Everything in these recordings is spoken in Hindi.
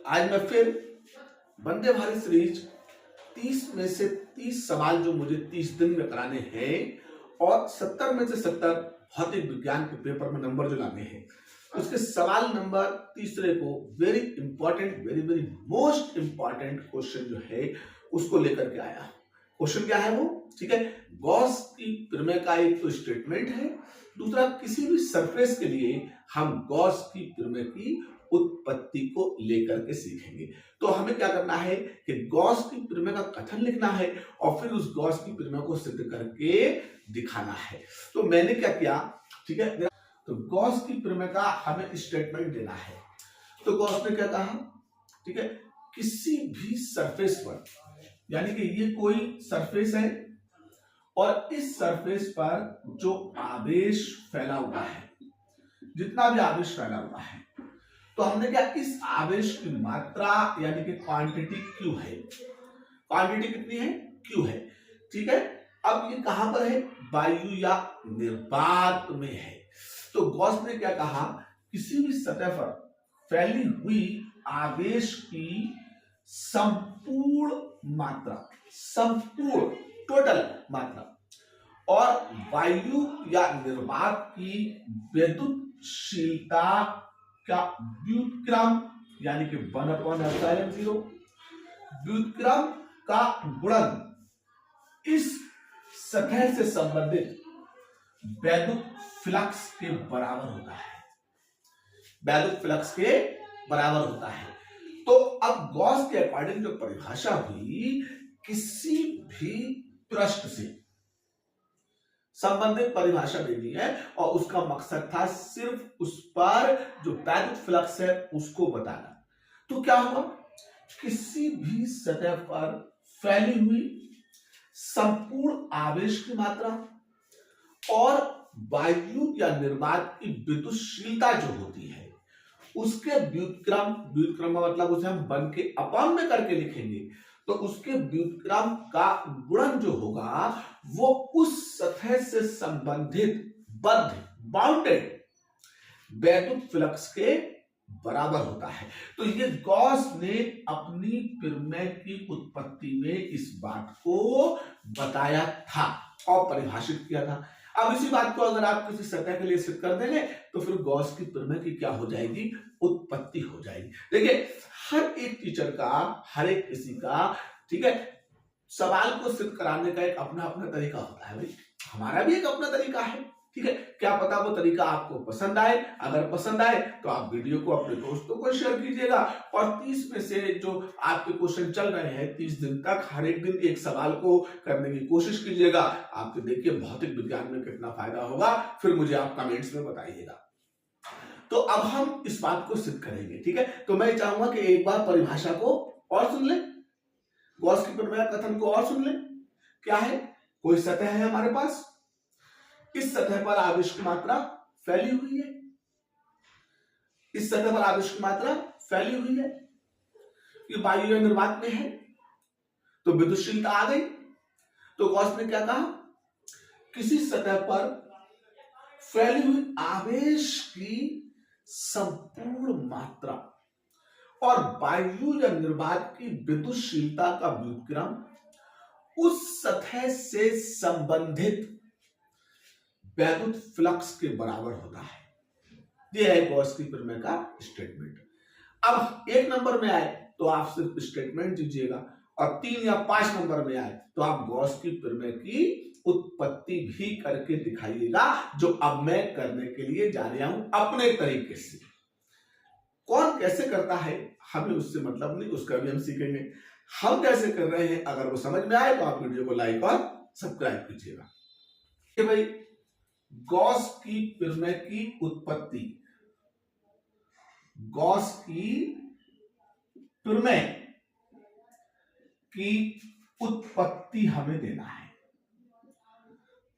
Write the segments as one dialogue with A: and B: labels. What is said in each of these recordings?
A: आज मैं फिर वंदे भारत सीरीज 30 में से 30 सवाल जो मुझे 30 दिन में कराने हैं और 70 में से 70 भौतिक विज्ञान के पेपर में नंबर जो लाने हैं, उसके सवाल नंबर तीसरे को very important, very very most important question जो है उसको लेकर के आया। क्वेश्चन क्या है वो? ठीक है, गॉस की प्रमेय का एक तो स्टेटमेंट है, दूसरा किसी भी सरफेस के लिए हम गॉस की प्रमेय की उत्पत्ति को लेकर के सीखेंगे। तो हमें क्या करना है कि गॉस की प्रमेय का कथन लिखना है और फिर उस गॉस की प्रमेय को सिद्ध करके दिखाना है। तो मैंने क्या किया, ठीक है, तो गॉस की प्रमेय का हमें स्टेटमेंट देना है। तो गॉस ने क्या कहा, ठीक है, किसी भी सरफेस पर, यानी कि ये कोई सरफेस है और इस सरफेस पर जो आवेश फैला हुआ है, जितना भी आवेश फैला हुआ है, तो हमने क्या, इस आवेश की मात्रा यानी कि क्वांटिटी क्यू है। क्वांटिटी कितनी है? क्यू है। ठीक है, अब ये कहां पर है? वायु या निर्वात में है। तो गॉस ने क्या कहा, किसी भी सतह पर फैली हुई आवेश की संपूर्ण मात्रा, संपूर्ण टोटल मात्रा, और वायु या निर्वात की विद्युतशीलता का व्युत्क्रम यानी कि 1/0 व्युत्क्रम का गुणन इस सतह से संबंधित वैद्युत फ्लक्स के बराबर होता है। वैद्युत फ्लक्स के बराबर होता है। तो अब गॉस के अकॉर्डिंग जो परिभाषा हुई, किसी भी पृष्ठ से संबंधित परिभाषा देनी है और उसका मकसद था सिर्फ उस पर जो वैद्युत फ्लक्स है उसको बताना। तो क्या हुआ, किसी भी सतह पर फैली हुई संपूर्ण आवेश की मात्रा और वायु या निर्वात की विद्युतशीलता जो होती है उसके व्युत्क्रम, व्युत्क्रम का मतलब उसे हम 1 के अपॉन में करके लिखेंगे, तो उसके व्युत्क्रम का गुणन जो होगा वो उस सतह से संबंधित बद्ध, बाउंडेड वैद्युत फ्लक्स के बराबर होता है। तो ये गॉस ने अपनी प्रमेय की उत्पत्ति में इस बात को बताया था और परिभाषित किया था। अब इसी बात को अगर आप किसी सतह के लिए सिद्ध कर देंगे तो फिर गॉस की प्रमेय की क्या हो जाएगी? उत्पत्ति हो जाएगी। देखिए, हर एक टीचर का, हर एक किसी का, ठीक है, सवाल को सिद्ध कराने का एक अपना अपना तरीका होता है। भाई, हमारा भी एक अपना तरीका है। ठीक है, क्या पता वो तरीका आपको पसंद आए। अगर पसंद आए तो आप वीडियो को अपने दोस्तों को शेयर कीजिएगा और 30 में से जो आपके क्वेश्चन चल रहे हैं 30 दिन तक हर एक दिन एक सवाल को करने की कोशिश कीजिएगा। आपको देखिए भौतिक विज्ञान में कितना फायदा होगा, फिर मुझे आप कमेंट्स में बताइएगा। तो अब हम इस बात को सिद्ध करेंगे। ठीक है, तो मैं चाहूंगा कि एक बार परिभाषा को और सुन ले, गॉस की प्रमेय कथन को और सुन ले। क्या है? कोई सतह है हमारे पास, इस सतह पर आवेश की मात्रा फैली हुई है, इस सतह पर आवेश की मात्रा फैली हुई है, ये वायु या निर्वात में है, तो विद्युतशीलता आ गई। तो गॉस ने क्या कहा, किसी सतह पर फैली हुई आवेश की संपूर्ण मात्रा और वायु या निर्वात की विद्युतशीलता का व्युत्क्रम उस सतह से संबंधित वैद्युत फ्लक्स के बराबर होता है। यह है गॉस की प्रमेय का स्टेटमेंट। अब 1 नंबर में आए तो आप सिर्फ स्टेटमेंट दीजिएगा और 3 या 5 नंबर में आए तो आप गॉस की प्रमेय की उत्पत्ति भी करके दिखाइएगा, जो अब मैं करने के लिए जा रहा हूं अपने तरीके से। कौन कैसे करता है हमें उससे मतलब नहीं, उसका भी हम सीखेंगे। हम कैसे कर रहे हैं अगर वो समझ में आए तो आप वीडियो को लाइक और सब्सक्राइब कीजिएगा। कि भाई, गॉस की प्रमेय की उत्पत्ति, गॉस की प्रमेय की उत्पत्ति हमें देना है।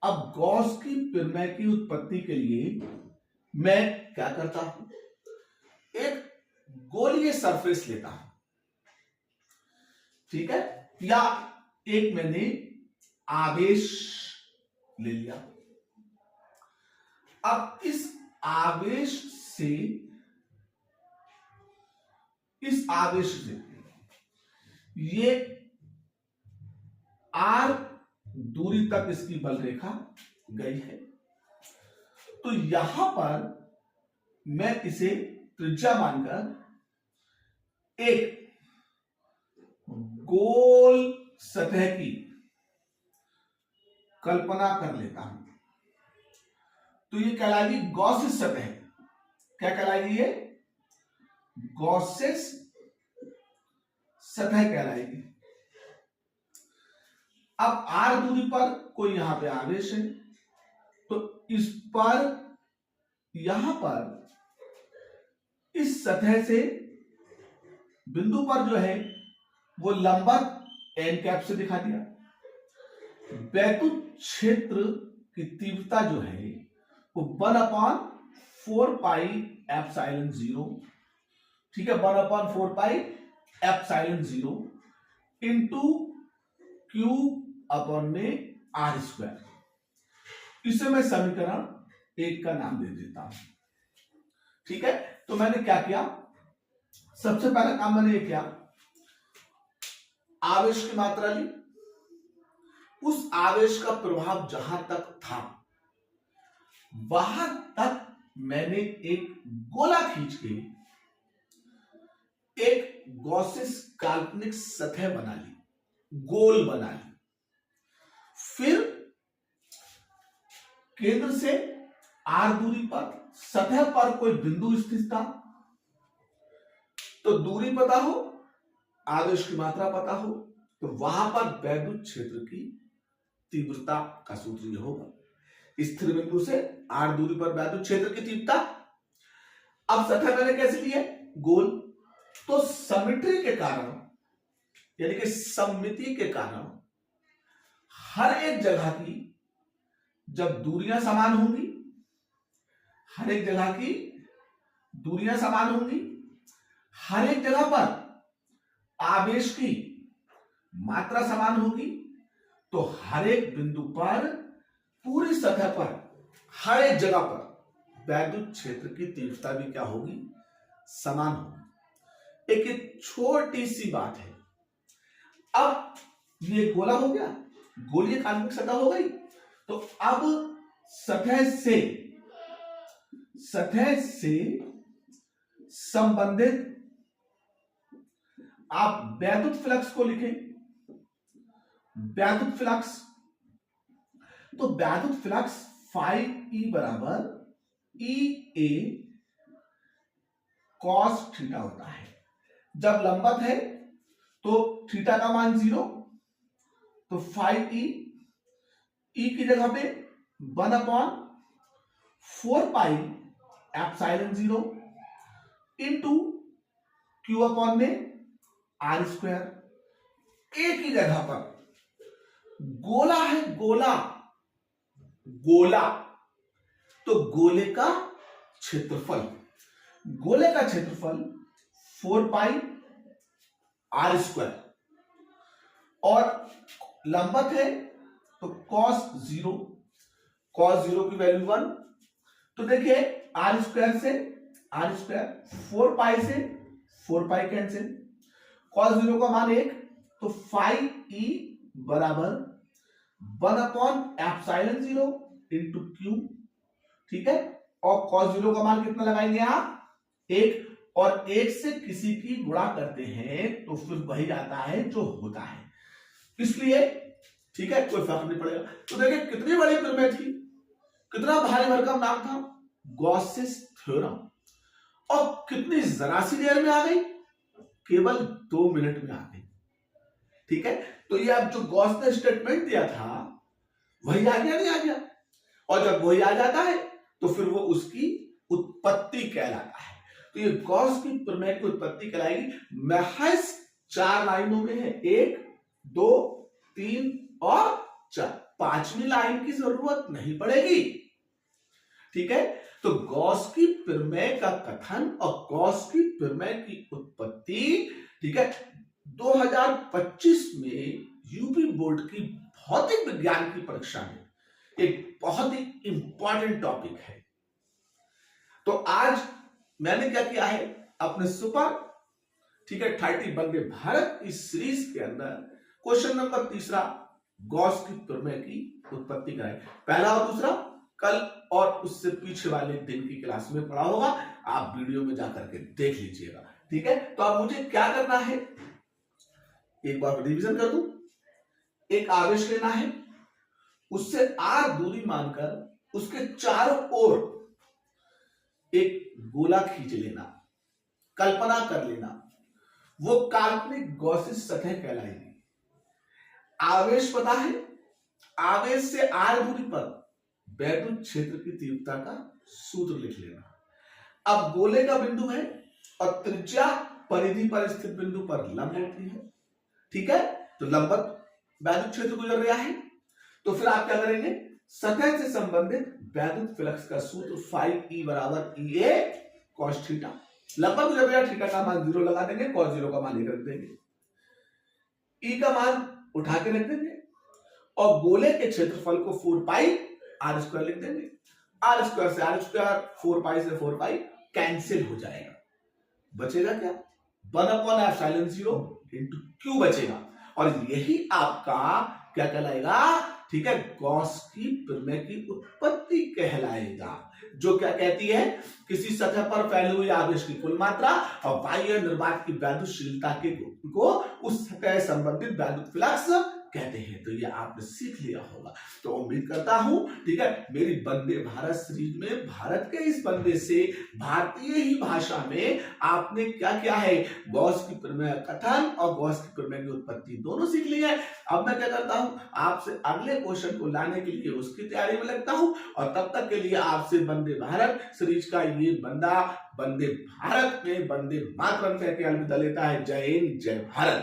A: अब गॉस की प्रमेय की उत्पत्ति के लिए मैं क्या करता हूं, एक गोलीय सरफेस लेता हूं। ठीक है, या एक मैंने आवेश ले लिया। अब इस आवेश से इस आवेश से ये r दूरी तक इसकी बल रेखा गई है, तो यहां पर मैं इसे त्रिज्या मानकर एक गोल सतह की कल्पना कर लेता हूं। तो ये कहलाएगी गॉसिस सतह। क्या कहलाएगी ये? गॉसिस सतह कहलाएगी। अब r दूरी पर कोई यहां पे आवेश है, तो इस पर यहां पर इस सतह से बिंदु पर जो है वो लंबवत n कैप से दिखा दिया। वैद्युत क्षेत्र की तीव्रता जो है वो 1/4πε0, ठीक है, 1/4πε0 इंटू क्यू अपॉन में r²। इसे मैं समीकरण 1 का नाम दे देता हूं। ठीक है, तो मैंने क्या किया, सबसे पहला काम मैंने ये किया, आवेश की मात्रा ली, उस आवेश का प्रभाव जहां तक था वहां तक मैंने एक गोला खींच के एक गॉसिस काल्पनिक सतह बना ली, गोल बना ली। फिर केंद्र से r दूरी पर सतह पर कोई बिंदु स्थित था, तो दूरी पता हो, आवेश की मात्रा पता हो, तो वहां पर वैद्युत क्षेत्र की तीव्रता का सूत्र यह होगा, स्थिर बिंदु से r दूरी पर वैद्युत क्षेत्र की तीव्रता। अब सतह मैंने कैसे ली है? गोल। तो सिमेट्री के कारण, यानी कि सममिति के कारण हर एक जगह की जब दूरियां समान होंगी, हर एक जगह की दूरियां समान होंगी, हर एक जगह पर आवेश की मात्रा समान होगी, तो हर एक बिंदु पर, पूरी सतह पर, हर एक जगह पर वैद्युत क्षेत्र की तीव्रता भी क्या होगी? समान होगी। एक छोटी सी बात है, अब ये गोला हो गया, गोलीय काल्पनिक सतह हो गई, तो अब सतह से संबंधित आप वैद्युत फ्लक्स को लिखें। वैद्युत फ्लक्स, तो वैद्युत फ्लक्स फाई ई बराबर ई ए कॉस थीटा होता है। जब लंबवत है तो थीटा का मान 0, तो फाई ई की जगह पे 1/4πε0 इंटू क्यू अपॉन में r²। ए की जगह पर गोला है, गोला, तो गोले का क्षेत्रफल 4πr², और लंबवत है तो cos 0 की वैल्यू 1। तो देखिए r² से 4π से 4π कैंसिल, cos 0 का मान 1, तो फाई ई बराबर 1/ε0 इंटू क्यू, ठीक है, और cos 0 का मान कितना लगाएंगे आप? 1, और 1 से किसी की गुणा करते हैं तो फिर वही आता है जो होता है, इसलिए ठीक है, कोई फर्क नहीं पड़ेगा। तो देखिए कितनी बड़ी प्रमेय थी, कितना भारी भरकम नाम था, गॉसिस थ्योरम, और कितनी जरा सी देर में आ गई, केवल 2 मिनट में आ गई। ठीक है, तो ये अब जो गॉस ने स्टेटमेंट दिया था वही आ गया, नहीं आ गया, और जब वही आ जाता है तो फिर वो उसकी उत्पत्ति कहलाता है। तो ये गॉस की प्रमेय की उत्पत्ति कहलाएगी। महज 4 लाइनों में है, 1, 2, 3 और 4, 5वीं लाइन की जरूरत नहीं पड़ेगी। ठीक है, तो गॉस की प्रमेय का कथन और गॉस की प्रमेय की उत्पत्ति, ठीक है, 2025 में यूपी बोर्ड की भौतिक विज्ञान की परीक्षा में एक बहुत ही इंपॉर्टेंट टॉपिक है। तो आज मैंने क्या किया है, अपने सुपर ठीक है 30 वंदे भारत इस सीरीज के अंदर क्वेश्चन नंबर तीसरा गॉस की प्रमेय की उत्पत्ति कराए। पहला और दूसरा कल और उससे पीछे वाले दिन की क्लास में पढ़ा होगा, आप वीडियो में जाकर के देख लीजिएगा। ठीक है, तो अब मुझे क्या करना है, एक बार रिवीजन कर दूं। एक आवेश लेना है, उससे r दूरी मानकर उसके चारों ओर एक गोला खींच लेना, कल्पना कर लेना, वो काल्पनिक गॉसियन सतह कहलाएगी। आवेश पता है, आवेश से r दूरी पर वैद्युत क्षेत्र की तीव्रता का सूत्र लिख लेना। अब गोले का बिंदु है और त्रिज्या परिधि पर स्थित बिंदु पर लंब होती है। ठीक है, तो लंबवत वैद्युत क्षेत्र गुजर रहा है, तो फिर आप क्या करेंगे, सतह से संबंधित वैद्युत फ्लक्स का सूत्र 5E बराबर EA cos थीटा। लंबवत गुजर रहा है, थीटा का मान 0 लगा देंगे, cos 0 का मान 1 रख देंगे, E का मान उठा के रख देंगे और गोले के क्षेत्रफल को 4 पाई आर स्क्वायर लिख देंगे। आर स्क्वायर से आर स्क्वायर, 4 पाई से 4 पाई कैंसिल हो जाएगा, बचेगा क्या 1/0 इंटू क्यू बचेगा, और यही आपका क्या कहलाएगा, ठीक है, गॉस की प्रमेय की उत्पत्ति कहलाएगा, जो क्या कहती है, किसी सतह पर फैली हुई आवेश की कुल मात्रा और बाह्य निर्वात की वैद्युतशीलता के को उस सतह संबंधित वैद्युत फ्लक्स कहते हैं। तो ये आपने सीख लिया होगा। तो उम्मीद करता हूं, ठीक है, मेरी वंदे भारत सीरीज में भारत के इस वंदे से भारतीय ही भाषा में आपने क्या किया है, गॉस की प्रमेय कथन और गॉस की प्रमेय की उत्पत्ति दोनों सीख ली है। अब मैं क्या करता हूं, आपसे अगले क्वेश्चन को लाने के लिए उसकी तैयारी में लगता हूं, और तब तक के लिए आपसे वंदे भारत सीरीज का ये बंदा वंदे भारत में वंदे मातरम कह के अलविदा लेता है। जय हिंद, जय भारत।